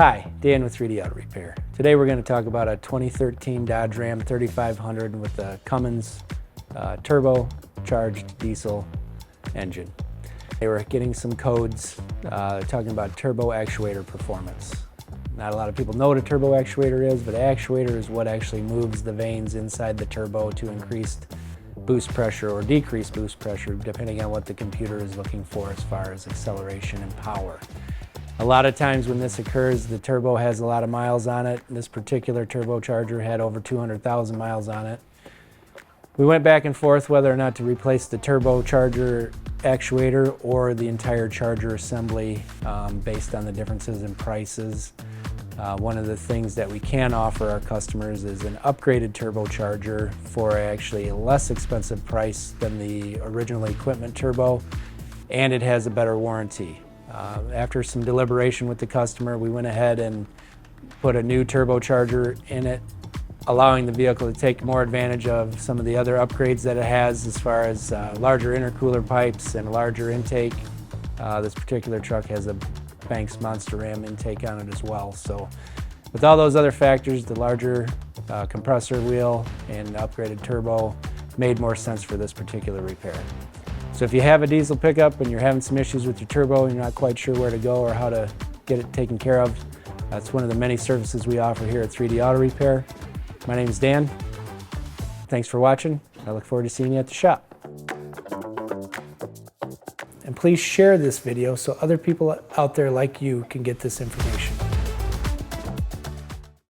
Hi, Dan with 3D Auto Repair. Today we're going to talk about a 2013 Dodge Ram 3500 with a Cummins turbocharged diesel engine. They were getting some codes talking about turbo actuator performance. Not a lot of people know what a turbo actuator is, but actuator is what actually moves the vanes inside the turbo to increase boost pressure or decrease boost pressure depending on what the computer is looking for as far as acceleration and power. A lot of times when this occurs, the turbo has a lot of miles on it. This particular turbocharger had over 200,000 miles on it. We went back and forth whether or not to replace the turbocharger actuator or the entire charger assembly based on the differences in prices. One of the things that we can offer our customers is an upgraded turbocharger for actually a less expensive price than the original equipment turbo, and it has a better warranty. After some deliberation with the customer, we went ahead and put a new turbocharger in it, allowing the vehicle to take more advantage of some of the other upgrades that it has as far as larger intercooler pipes and a larger intake. This particular truck has a Banks Monster Ram intake on it as well. So with all those other factors, the larger compressor wheel and upgraded turbo made more sense for this particular repair. So if you have a diesel pickup and you're having some issues with your turbo and you're not quite sure where to go or how to get it taken care of, that's one of the many services we offer here at 3D Auto Repair. My name is Dan. Thanks for watching. I look forward to seeing you at the shop. And please share this video so other people out there like you can get this information.